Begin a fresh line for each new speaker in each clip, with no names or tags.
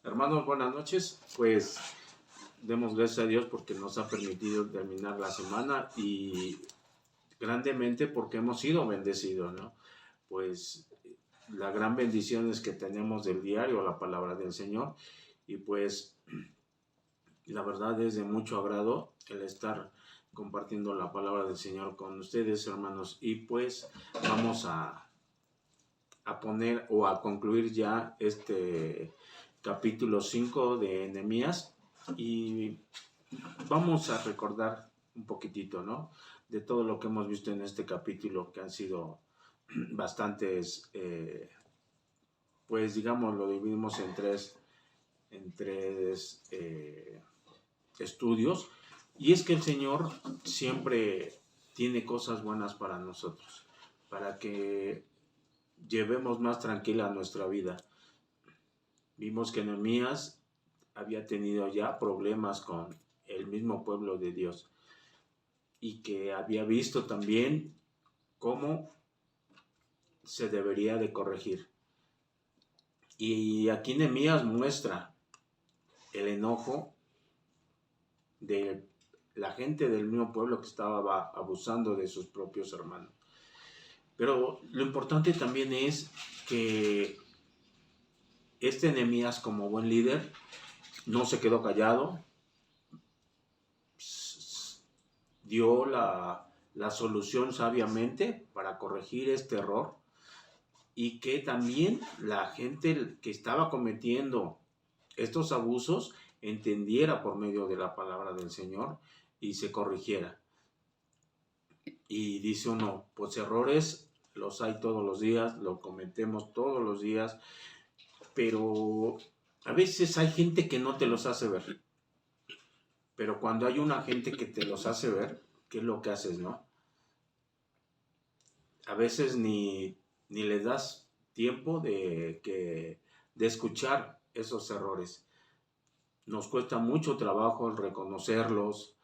Hermanos, buenas noches. Pues demos gracias a Dios porque nos ha permitido terminar la semana y grandemente porque hemos sido bendecidos, ¿no? Pues la gran bendición es que tenemos del diario la palabra del Señor y pues la verdad es de mucho agrado el estar compartiendo la palabra del Señor con ustedes, hermanos, y pues vamos a poner o a concluir ya este capítulo 5 de Nehemías y vamos a recordar un poquitito, ¿no? De todo lo que hemos visto en este capítulo, que han sido bastantes, pues digamos, lo dividimos en tres estudios, y es que el Señor siempre tiene cosas buenas para nosotros, para que llevemos más tranquila nuestra vida. Vimos que Nehemías había tenido ya problemas con el mismo pueblo de Dios y que había visto también cómo se debería de corregir. Y aquí Nehemías muestra el enojo de la gente del mismo pueblo que estaba abusando de sus propios hermanos. Pero lo importante también es que este Nehemías, como buen líder, no se quedó callado, dio la solución sabiamente para corregir este error, y que también la gente que estaba cometiendo estos abusos entendiera por medio de la palabra del Señor y se corrigiera. Y dice uno, pues errores los hay todos los días, lo cometemos todos los días, pero a veces hay gente que no te los hace ver. Pero cuando hay una gente que te los hace ver, ¿qué es lo que haces, no? A veces ni le das tiempo de escuchar esos errores. Nos cuesta mucho trabajo reconocerlos,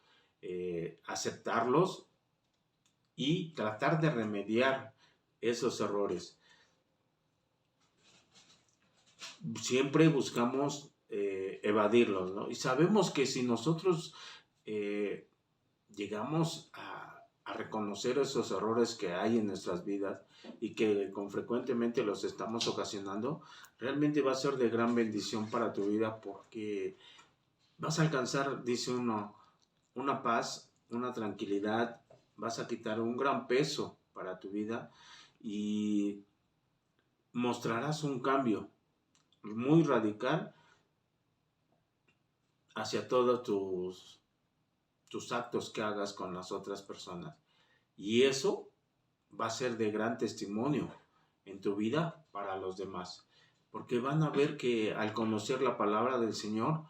aceptarlos y tratar de remediar esos errores. Siempre buscamos evadirlos, ¿no? Y sabemos que si nosotros llegamos a reconocer esos errores que hay en nuestras vidas y que con frecuentemente los estamos ocasionando, realmente va a ser de gran bendición para tu vida, porque vas a alcanzar, dice uno, una paz, una tranquilidad, vas a quitar un gran peso para tu vida y mostrarás un cambio muy radical hacia todos tus actos que hagas con las otras personas. Y eso va a ser de gran testimonio en tu vida para los demás, porque van a ver que al conocer la palabra del Señor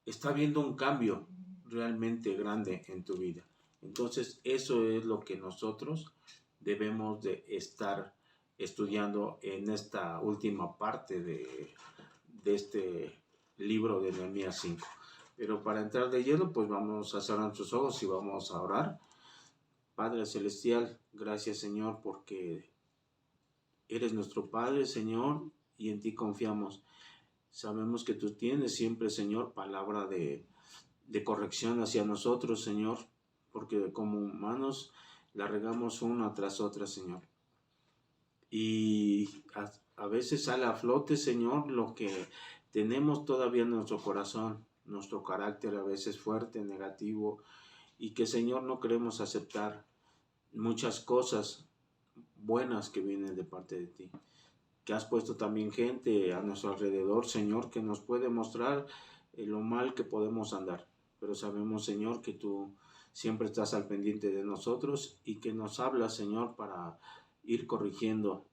está habiendo un cambio realmente grande en tu vida. Entonces eso es lo que nosotros debemos de estar estudiando en esta última parte de este libro de Nehemías 5. Pero para entrar de lleno, pues vamos a cerrar nuestros ojos y vamos a orar. Padre Celestial, gracias, Señor, porque eres nuestro Padre, Señor, y en ti confiamos. Sabemos que tú tienes siempre, Señor, palabra de corrección hacia nosotros, Señor, porque como humanos la regamos una tras otra, Señor. Y a veces sale a flote, Señor, lo que tenemos todavía en nuestro corazón, nuestro carácter a veces fuerte, negativo, y que, Señor, no queremos aceptar muchas cosas buenas que vienen de parte de ti. Que has puesto también gente a nuestro alrededor, Señor, que nos puede mostrar lo mal que podemos andar. Pero sabemos, Señor, que tú siempre estás al pendiente de nosotros y que nos hablas, Señor, para ir corrigiendo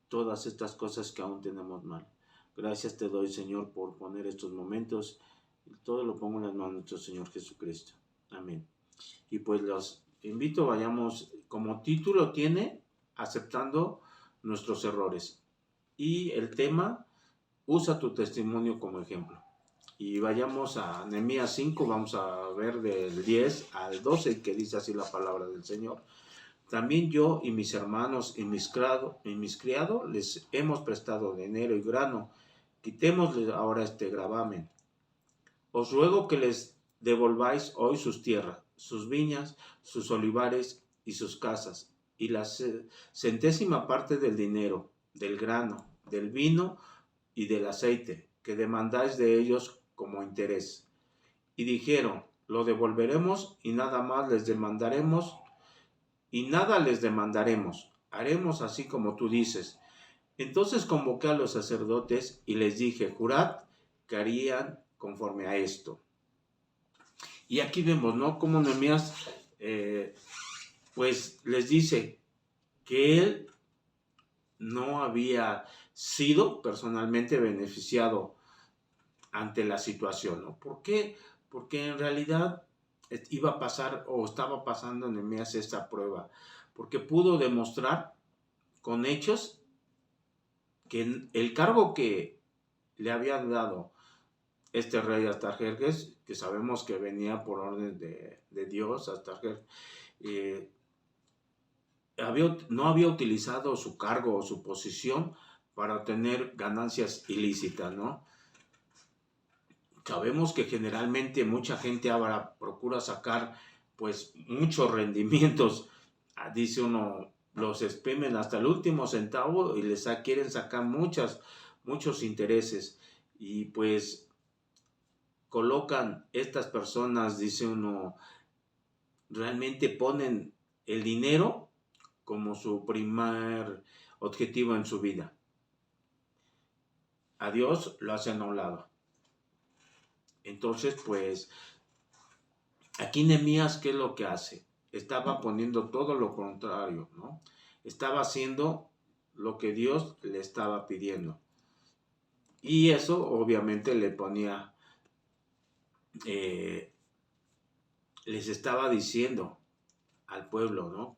todas estas cosas que aún tenemos mal. Gracias te doy, Señor, por poner estos momentos. Todo lo pongo en las manos de nuestro Señor Jesucristo. Amén. Y pues los invito, vayamos, como título tiene, aceptando nuestros errores. Y el tema, usa tu testimonio como ejemplo. Y vayamos a Nehemías 5, vamos a ver del 10 al 12, que dice así la palabra del Señor. También yo y mis hermanos y mis criados les hemos prestado dinero y grano quitémosle ahora este gravamen. Os ruego que les devolváis hoy sus tierras, sus viñas, sus olivares y sus casas, y la centésima parte del dinero, del grano, del vino y del aceite, que demandáis de ellos como interés. Y dijeron, lo devolveremos y nada más les demandaremos, y nada les demandaremos. Haremos así como tú dices. Entonces convoqué a los sacerdotes y les dije, jurad que harían conforme a esto. Y aquí vemos, ¿no? Cómo Nehemías, pues les dice que él no había sido personalmente beneficiado ante la situación, ¿no? ¿Por qué? Porque en realidad iba a pasar o estaba pasando Nehemías esta prueba, porque pudo demostrar con hechos que el cargo que le habían dado este rey Artajerjes, que sabemos que venía por orden de Dios, Artajerjes, no había utilizado su cargo o su posición para obtener ganancias ilícitas, ¿no? Sabemos que generalmente mucha gente ahora procura sacar pues muchos rendimientos, dice uno, los exprimen hasta el último centavo y les quieren sacar muchos intereses y pues colocan estas personas, dice uno, realmente ponen el dinero como su primer objetivo en su vida. A Dios lo hacen a un lado. Entonces, pues, aquí Nehemías, ¿qué es lo que hace? Estaba poniendo todo lo contrario, ¿no? Estaba haciendo lo que Dios le estaba pidiendo. Y eso, obviamente, le ponía, les estaba diciendo al pueblo, ¿no?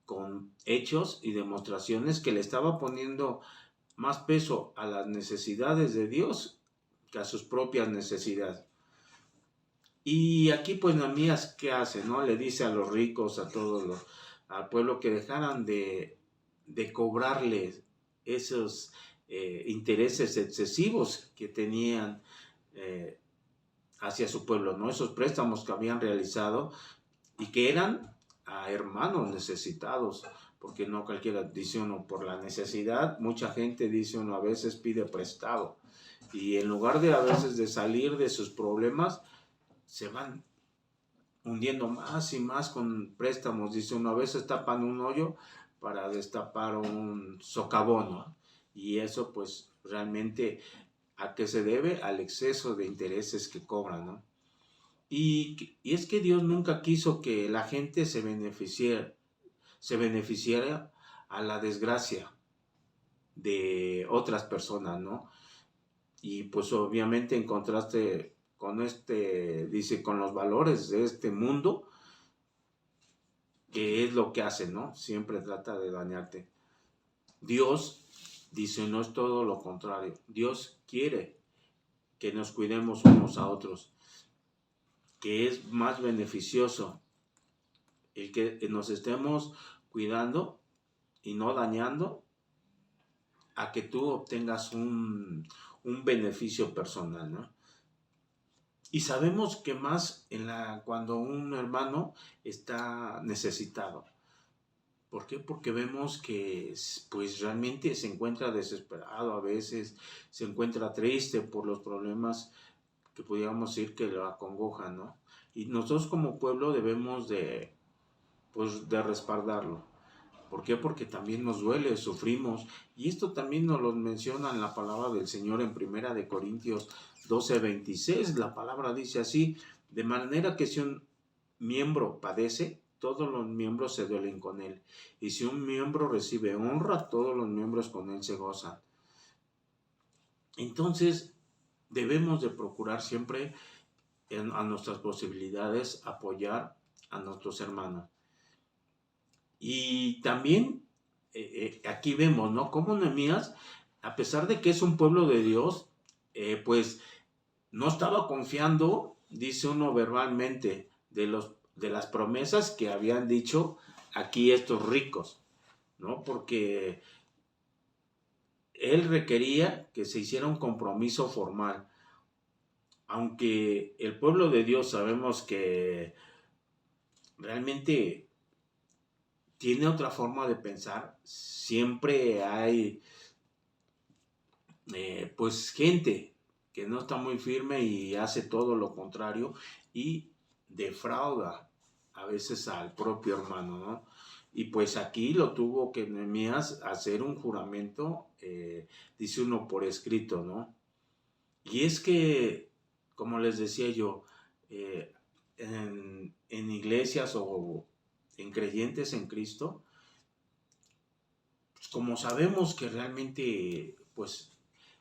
Con hechos y demostraciones que le estaba poniendo más peso a las necesidades de Dios que a sus propias necesidades. Y aquí pues Nehemías, ¿qué hace? ¿No? Le dice a los ricos, al pueblo que dejaran de cobrarles esos intereses excesivos que tenían hacia su pueblo, ¿no? Esos préstamos que habían realizado y que eran a hermanos necesitados, porque no cualquiera, dice uno, por la necesidad, mucha gente, dice uno, a veces pide prestado. Y en lugar de a veces de salir de sus problemas, se van hundiendo más y más con préstamos. Dice uno, a veces tapan un hoyo para destapar un socavón, ¿no? Y eso pues realmente, ¿a qué se debe? Al exceso de intereses que cobran, ¿no? Y es que Dios nunca quiso que la gente se beneficiara a la desgracia de otras personas, ¿no? Y pues obviamente en contraste con dice, con los valores de este mundo, que es lo que hace, ¿no? Siempre trata de dañarte. Dios, dice, no es todo lo contrario. Dios quiere que nos cuidemos unos a otros, que es más beneficioso el que nos estemos cuidando y no dañando a que tú obtengas un beneficio personal, ¿no? Y sabemos que más cuando un hermano está necesitado. ¿Por qué? Porque vemos que pues realmente se encuentra desesperado, a veces se encuentra triste por los problemas que pudiéramos decir que lo acongojan, ¿no? Y nosotros como pueblo debemos de respaldarlo. ¿Por qué? Porque también nos duele, sufrimos. Y esto también nos lo menciona en la palabra del Señor en 1 Corintios 12:26. La palabra dice así, de manera que si un miembro padece, todos los miembros se duelen con él. Y si un miembro recibe honra, todos los miembros con él se gozan. Entonces, debemos de procurar siempre a nuestras posibilidades apoyar a nuestros hermanos. Y también aquí vemos, ¿no? Cómo Nehemías, a pesar de que es un pueblo de Dios, pues no estaba confiando, dice uno verbalmente, de las promesas que habían dicho aquí estos ricos, ¿no? Porque él requería que se hiciera un compromiso formal. Aunque el pueblo de Dios sabemos que realmente tiene otra forma de pensar, siempre hay pues gente que no está muy firme y hace todo lo contrario y defrauda a veces al propio hermano, ¿no? Y pues aquí lo tuvo que Nehemías hacer un juramento, dice uno por escrito, ¿no? Y es que, como les decía yo, en iglesias o en creyentes en Cristo, pues como sabemos que realmente pues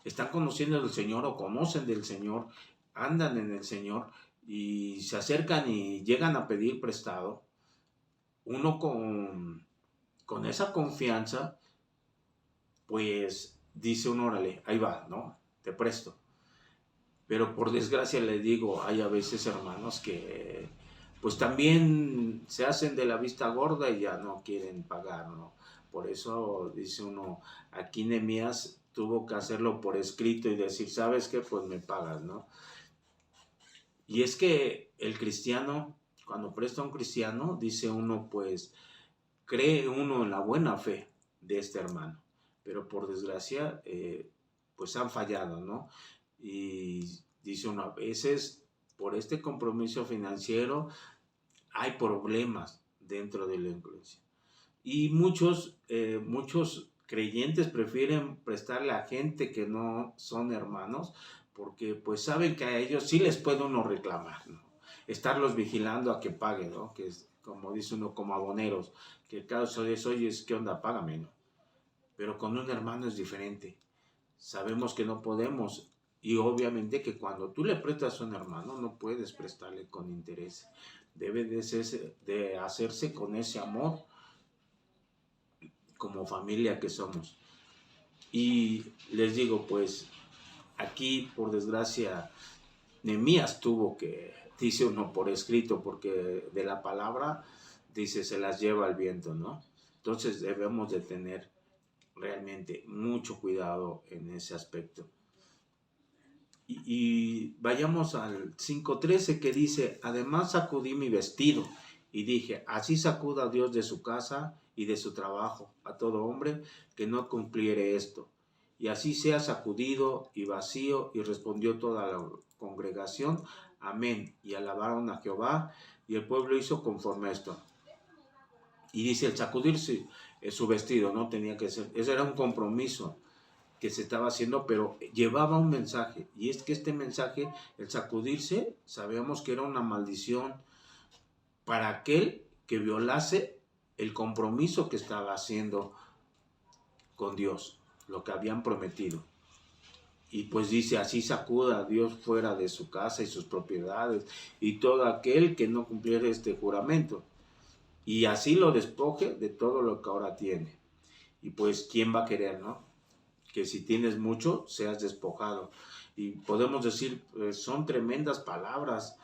están conociendo del Señor o conocen del Señor, andan en el Señor y se acercan y llegan a pedir prestado, uno con esa confianza, pues dice uno, órale, ahí va, ¿no? Te presto. Pero por desgracia le digo, hay a veces hermanos que pues también se hacen de la vista gorda y ya no quieren pagar, ¿no? Por eso dice uno, aquí Nehemías tuvo que hacerlo por escrito y decir, ¿sabes qué? Pues me pagas, ¿no? Y es que el cristiano, cuando presta a un cristiano, dice uno, pues cree uno en la buena fe de este hermano, pero por desgracia, pues han fallado, ¿no? Y dice uno, a veces por este compromiso financiero hay problemas dentro de la iglesia. Y muchos creyentes prefieren prestarle a gente que no son hermanos, porque pues saben que a ellos sí les puede uno reclamar, ¿no? Estarlos vigilando a que paguen, ¿no? Que es como dice uno, como aboneros, que el caso es, oye, ¿qué onda? Págame, ¿no? Pero con un hermano es diferente. Sabemos que no podemos. Y obviamente que cuando tú le prestas a un hermano, no puedes prestarle con interés. Debe de hacerse con ese amor como familia que somos. Y les digo, pues aquí, por desgracia, Nehemías tuvo que, dice uno por escrito, porque de la palabra, dice, se las lleva el viento, ¿no? Entonces debemos de tener realmente mucho cuidado en ese aspecto. Y vayamos al 5:13 que dice, además sacudí mi vestido y dije, así sacuda Dios de su casa y de su trabajo a todo hombre que no cumpliere esto. Y así sea sacudido y vacío. Y respondió toda la congregación, amén. Y alabaron a Jehová y el pueblo hizo conforme a esto. Y dice, el sacudirse su vestido, no tenía que ser, ese era un compromiso que se estaba haciendo, pero llevaba un mensaje. Y es que este mensaje, el sacudirse, sabíamos que era una maldición para aquel que violase el compromiso que estaba haciendo con Dios, lo que habían prometido. Y pues dice, así sacuda a Dios fuera de su casa y sus propiedades, y todo aquel que no cumpliera este juramento. Y así lo despoje de todo lo que ahora tiene. Y pues, ¿quién va a querer, no? Que si tienes mucho, seas despojado. Y podemos decir, son tremendas palabras,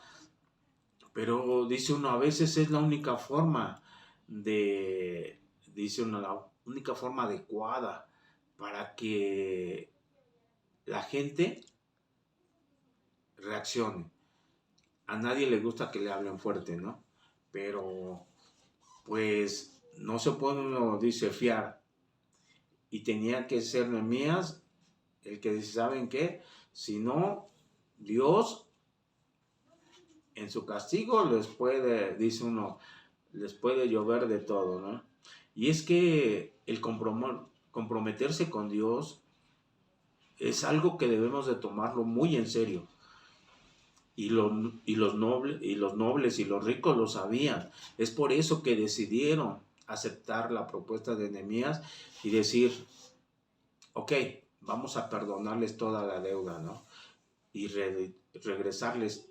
pero dice uno, a veces es la única forma dice uno, la única forma adecuada para que la gente reaccione. A nadie le gusta que le hablen fuerte, ¿no? Pero, pues, no se puede uno, dice, fiar. Y tenía que ser Nehemías el que dice, ¿saben qué? Si no, Dios en su castigo les puede, dice uno, les puede llover de todo, ¿no? Y es que el comprometerse con Dios es algo que debemos de tomarlo muy en serio. Y los nobles y los ricos lo sabían. Es por eso que decidieron aceptar la propuesta de Nehemías y decir, ok, vamos a perdonarles toda la deuda, ¿no? Y regresarles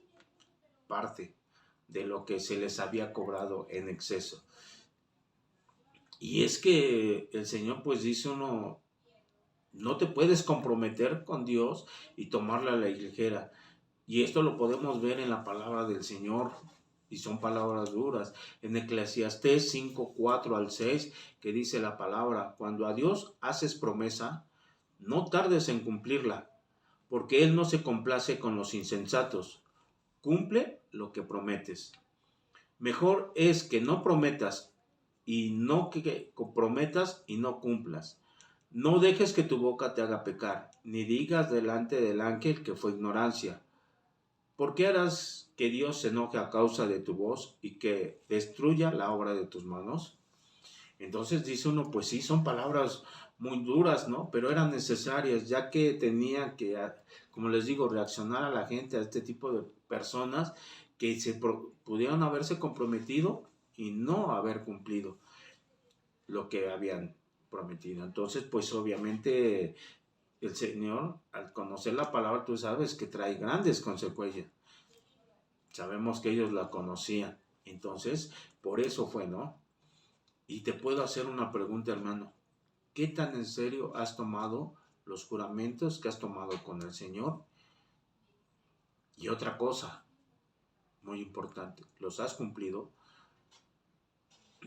parte de lo que se les había cobrado en exceso. Y es que el Señor pues dice uno, no te puedes comprometer con Dios y tomarla a la ligera. Y esto lo podemos ver en la palabra del Señor, y son palabras duras. En Eclesiastés 5:4 al 6, que dice la palabra, cuando a Dios haces promesa, no tardes en cumplirla, porque Él no se complace con los insensatos. Cumple lo que prometes. Mejor es que no prometas y no que prometas y no cumplas. No dejes que tu boca te haga pecar, ni digas delante del ángel que fue ignorancia. ¿Por qué harás que Dios se enoje a causa de tu voz y que destruya la obra de tus manos? Entonces dice uno, pues sí, son palabras muy duras, ¿no? Pero eran necesarias, ya que tenían que, como les digo, reaccionar a la gente, a este tipo de personas que pudieron haberse comprometido y no haber cumplido lo que habían prometido. Entonces, pues obviamente el Señor, al conocer la palabra, tú sabes que trae grandes consecuencias. Sabemos que ellos la conocían. Entonces, por eso fue, ¿no? Y te puedo hacer una pregunta, hermano. ¿Qué tan en serio has tomado los juramentos que has tomado con el Señor? Y otra cosa muy importante, ¿los has cumplido?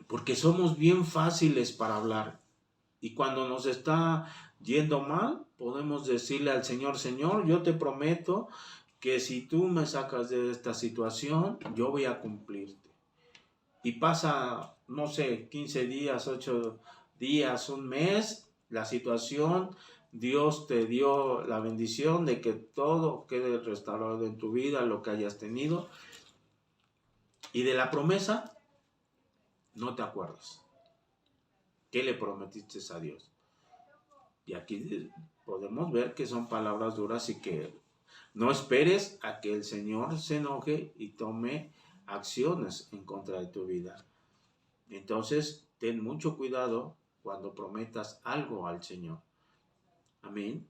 Porque somos bien fáciles para hablar. Y cuando nos está yendo mal, podemos decirle al Señor, Señor, yo te prometo que si tú me sacas de esta situación, yo voy a cumplirte. Y pasa, no sé, 15 días, 8 días, un mes, la situación, Dios te dio la bendición de que todo quede restaurado en tu vida, lo que hayas tenido. Y de la promesa, no te acuerdas. ¿Qué le prometiste a Dios? Y aquí podemos ver que son palabras duras y que no esperes a que el Señor se enoje y tome acciones en contra de tu vida. Entonces, ten mucho cuidado cuando prometas algo al Señor. Amén.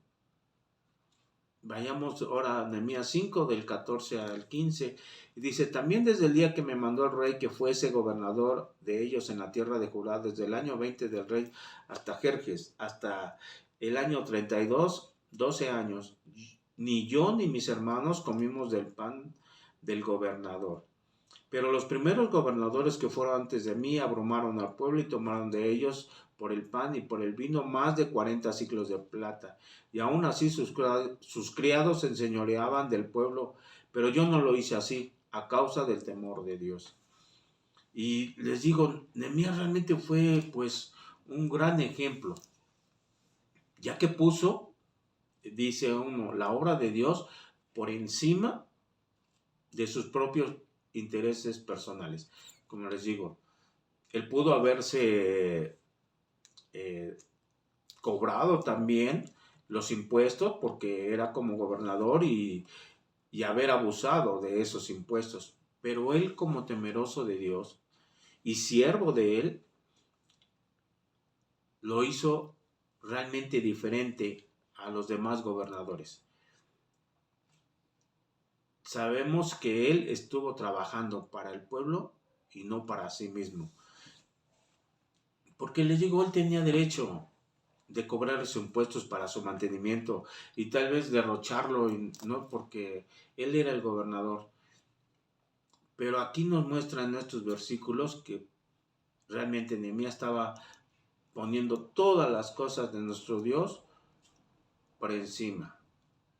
Vayamos ahora a Nehemías 5, del 14 al 15. Y dice, también desde el día que me mandó el rey que fuese gobernador de ellos en la tierra de Judá, desde el año 20 del rey hasta Jerjes, hasta el año 32, 12 años, ni yo ni mis hermanos comimos del pan del gobernador. Pero los primeros gobernadores que fueron antes de mí abrumaron al pueblo y tomaron de ellos por el pan y por el vino más de 40 siclos de plata. Y aún así sus criados se enseñoreaban del pueblo, pero yo no lo hice así, a causa del temor de Dios. Y les digo, Nehemías realmente fue pues un gran ejemplo, ya que puso, dice uno, la obra de Dios por encima de sus propios intereses personales. Como les digo, él pudo haberse cobrado también los impuestos porque era como gobernador y haber abusado de esos impuestos. Pero él, como temeroso de Dios y siervo de él, lo hizo realmente diferente a los demás gobernadores. Sabemos que él estuvo trabajando para el pueblo y no para sí mismo. Porque les digo, él tenía derecho de cobrar sus impuestos para su mantenimiento y tal vez derrocharlo, no, porque él era el gobernador. Pero aquí nos muestran estos versículos que realmente Nehemías estaba poniendo todas las cosas de nuestro Dios por encima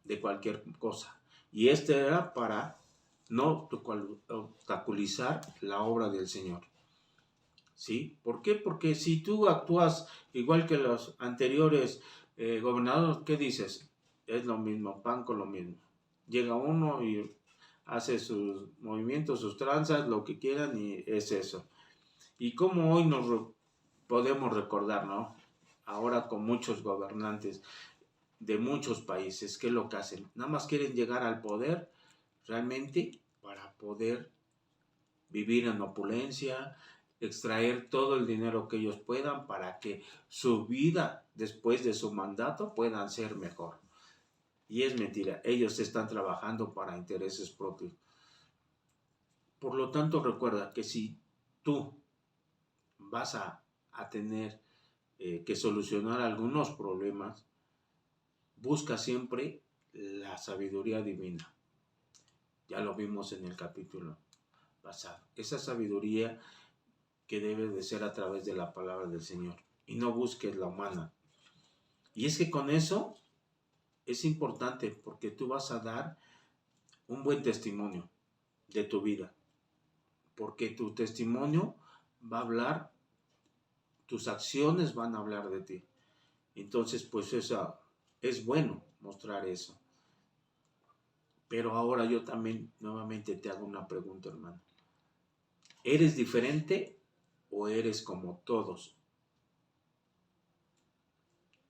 de cualquier cosa. Y este era para no obstaculizar la obra del Señor. ¿Sí? ¿Por qué? Porque si tú actúas igual que los anteriores gobernadores, ¿qué dices? Es lo mismo, pan con lo mismo. Llega uno y hace sus movimientos, sus tranzas, lo que quieran y es eso. Y como hoy nos podemos recordar, ¿no? Ahora con muchos gobernantes de muchos países, ¿qué es lo que hacen? Nada más quieren llegar al poder realmente para poder vivir en opulencia, extraer todo el dinero que ellos puedan para que su vida después de su mandato puedan ser mejor. Y es mentira, ellos están trabajando para intereses propios. Por lo tanto, recuerda que si tú vas a tener que solucionar algunos problemas, busca siempre la sabiduría divina. Ya lo vimos en el capítulo pasado. Esa sabiduría que debe de ser a través de la palabra del Señor. Y no busques la humana. Y es que con eso es importante porque tú vas a dar un buen testimonio de tu vida. Porque tu testimonio va a hablar, tus acciones van a hablar de ti. Entonces, pues eso es bueno mostrar eso. Pero ahora yo también nuevamente te hago una pregunta, hermano. ¿Eres diferente o eres como todos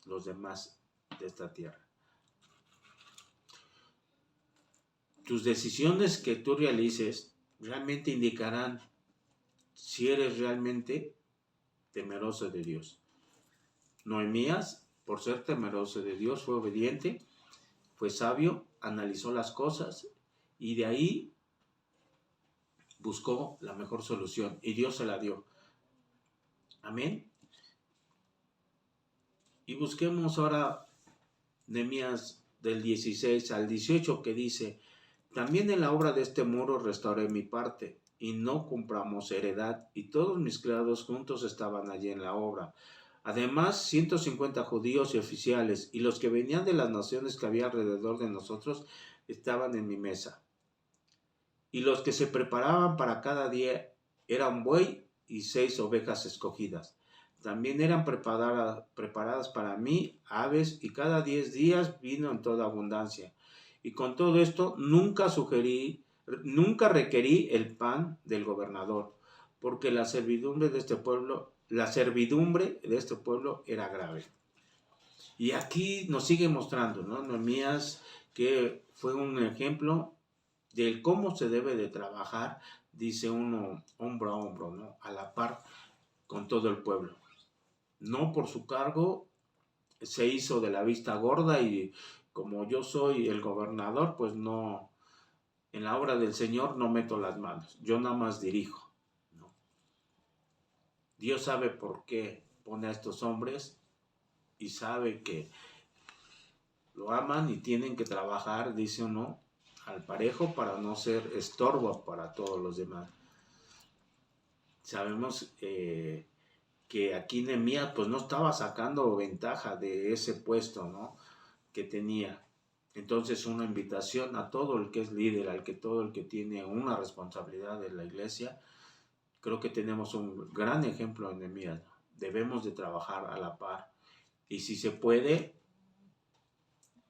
los demás de esta tierra? Tus decisiones que tú realices realmente indicarán si eres realmente temeroso de Dios. Noemías, por ser temeroso de Dios, fue obediente, fue sabio, analizó las cosas y de ahí buscó la mejor solución y Dios se la dio. Amén. Y busquemos ahora Nehemías del 16 al 18 que dice: también en la obra de este muro restauré mi parte y no compramos heredad, y todos mis criados juntos estaban allí en la obra. Además, 150 judíos y oficiales, y los que venían de las naciones que había alrededor de nosotros, estaban en mi mesa. Y los que se preparaban para cada día eran buey y 6 ovejas escogidas. También eran preparadas para mí aves, y cada 10 días vino en toda abundancia. Y con todo esto nunca requerí el pan del gobernador, porque la servidumbre de este pueblo era grave. Y aquí nos sigue mostrando, ¿no? Nehemías, que fue un ejemplo del cómo se debe de trabajar, dice uno, hombro a hombro, ¿no? A la par con todo el pueblo. No por su cargo se hizo de la vista gorda y como yo soy el gobernador, pues no, en la obra del Señor no meto las manos, yo nada más dirijo, ¿no? Dios sabe por qué pone a estos hombres y sabe que lo aman y tienen que trabajar, dice uno, al parejo para no ser estorbo para todos los demás. Sabemos que aquí Nehemías pues no estaba sacando ventaja de ese puesto, ¿no?, que tenía. Entonces una invitación a todo el que es líder, todo el que tiene una responsabilidad en la iglesia. Creo que tenemos un gran ejemplo en Nehemías. Debemos de trabajar a la par y si se puede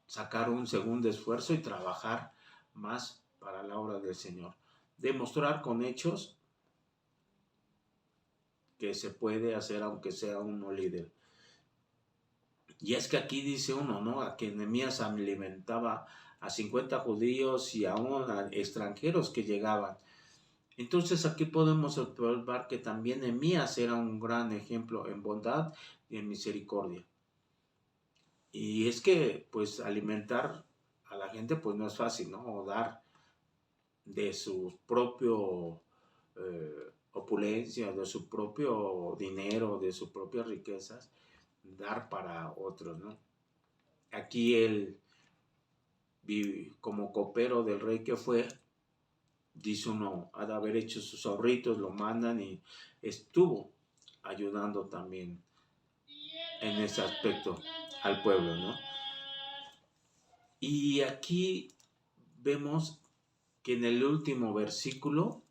sacar un segundo esfuerzo y trabajar más para la obra del Señor. Demostrar con hechos que se puede hacer aunque sea uno líder. Y es que aquí dice uno, ¿no?, a que Nehemías alimentaba a 50 judíos y aún a extranjeros que llegaban. Entonces aquí podemos observar que también Nehemías era un gran ejemplo en bondad y en misericordia. Y es que pues alimentar a la gente pues no es fácil, ¿no?, o dar de su propio opulencia, de su propio dinero, de sus propias riquezas, dar para otros, ¿no? Aquí él, como copero del rey que fue, dice uno, ha de haber hecho sus ahorritos, lo mandan y estuvo ayudando también en ese aspecto al pueblo, ¿no? Y aquí vemos que en el último versículo,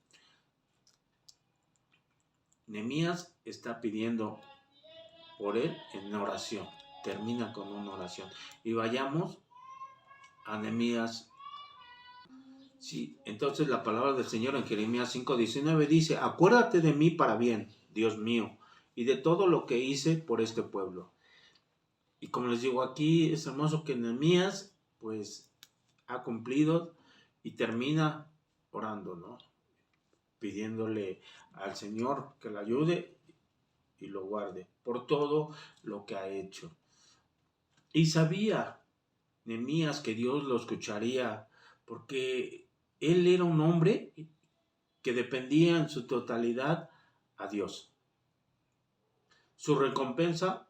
Nehemías está pidiendo por él en oración. Termina con una oración. Y vayamos a Nehemías. Sí, entonces la palabra del Señor en Jeremías 5:19 dice: acuérdate de mí para bien, Dios mío, y de todo lo que hice por este pueblo. Y como les digo, aquí es hermoso que Nehemías pues ha cumplido y termina orando, ¿no?, pidiéndole al Señor que le ayude y lo guarde por todo lo que ha hecho. Y sabía Nehemías que Dios lo escucharía, porque él era un hombre que dependía en su totalidad a Dios. Su recompensa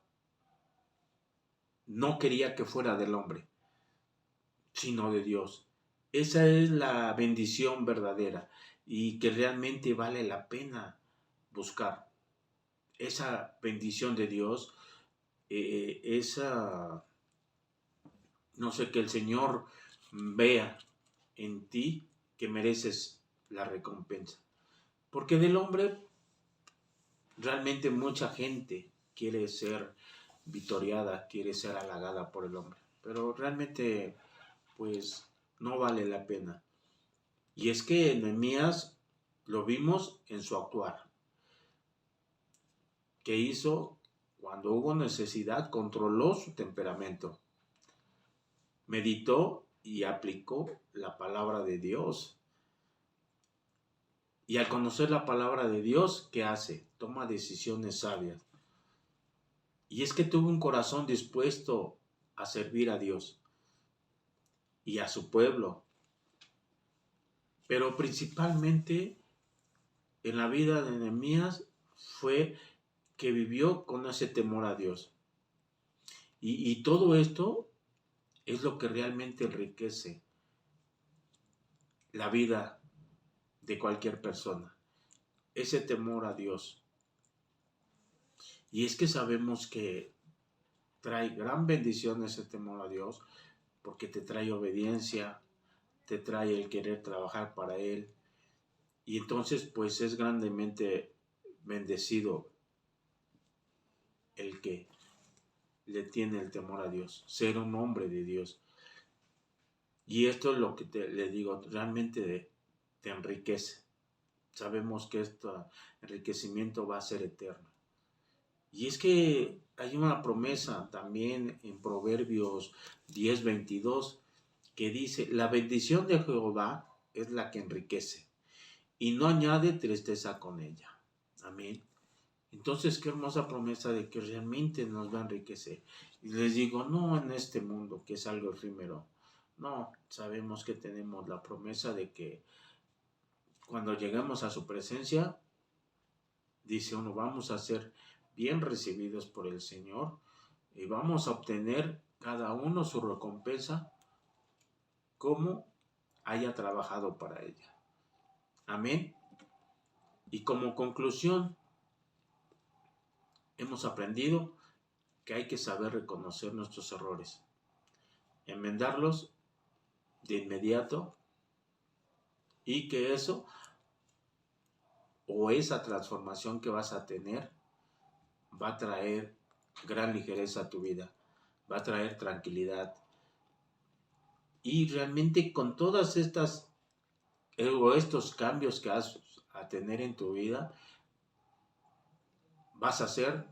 no quería que fuera del hombre, sino de Dios. Esa es la bendición verdadera y que realmente vale la pena buscar. Esa bendición de Dios no sé, que el Señor vea en ti que mereces la recompensa. Porque del hombre realmente mucha gente quiere ser vitoriada, quiere ser halagada por el hombre, pero realmente pues no vale la pena. Y es que Nehemías lo vimos en su actuar, que hizo cuando hubo necesidad, controló su temperamento, meditó y aplicó la palabra de Dios. Y al conocer la palabra de Dios, ¿qué hace? Toma decisiones sabias. Y es que tuvo un corazón dispuesto a servir a Dios y a su pueblo. Pero principalmente en la vida de Nehemías fue que vivió con ese temor a Dios. Y todo esto es lo que realmente enriquece la vida de cualquier persona. Ese temor a Dios. Y es que sabemos que trae gran bendición ese temor a Dios, porque te trae obediencia, te trae el querer trabajar para Él. Y entonces pues es grandemente bendecido el que le tiene el temor a Dios, ser un hombre de Dios. Y esto es lo que le digo, realmente te enriquece. Sabemos que este enriquecimiento va a ser eterno. Y es que hay una promesa también en Proverbios 10:22 que dice, la bendición de Jehová es la que enriquece y no añade tristeza con ella. Amén. Entonces, qué hermosa promesa de que realmente nos va a enriquecer. Y les digo, no en este mundo, que es algo efímero. No, sabemos que tenemos la promesa de que cuando lleguemos a su presencia, dice uno, vamos a ser bien recibidos por el Señor y vamos a obtener cada uno su recompensa como haya trabajado para ella. Amén. Y como conclusión, hemos aprendido que hay que saber reconocer nuestros errores, enmendarlos de inmediato y que eso o esa transformación que vas a tener va a traer gran ligereza a tu vida, va a traer tranquilidad. Y realmente con todas estas o estos cambios que vas a tener en tu vida, vas a ser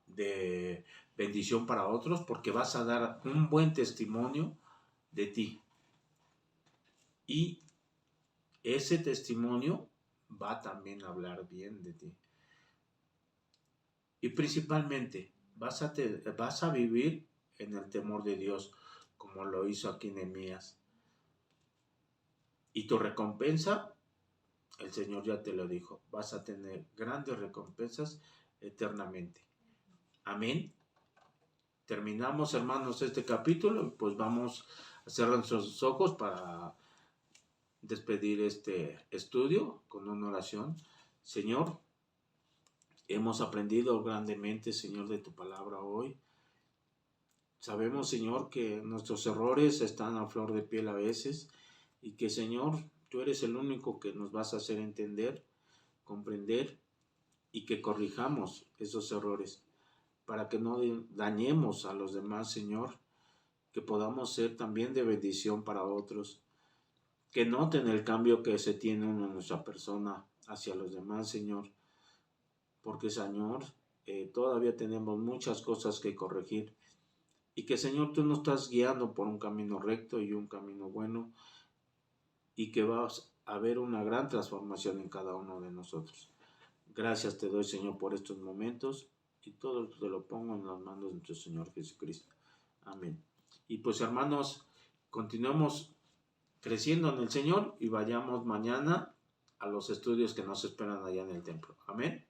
de bendición para otros porque vas a dar un buen testimonio de ti. Y ese testimonio va también a hablar bien de ti. Y principalmente vas a vivir en el temor de Dios, como lo hizo aquí Nehemías. Y tu recompensa, el Señor ya te lo dijo, vas a tener grandes recompensas eternamente. Amén. Terminamos, hermanos, este capítulo y pues vamos a cerrar nuestros ojos para despedir este estudio con una oración. Señor, hemos aprendido grandemente, Señor, de tu palabra hoy. Sabemos, Señor, que nuestros errores están a flor de piel a veces y que, Señor, tú eres el único que nos vas a hacer entender, comprender y que corrijamos esos errores para que no dañemos a los demás, Señor, que podamos ser también de bendición para otros, que noten el cambio que se tiene en nuestra persona hacia los demás, Señor, porque, Señor, todavía tenemos muchas cosas que corregir y que, Señor, tú nos estás guiando por un camino recto y un camino bueno y que vas a ver una gran transformación en cada uno de nosotros. Gracias te doy, Señor, por estos momentos y todo te lo pongo en las manos de nuestro Señor Jesucristo. Amén. Y pues, hermanos, continuemos creciendo en el Señor y vayamos mañana a los estudios que nos esperan allá en el templo. Amén.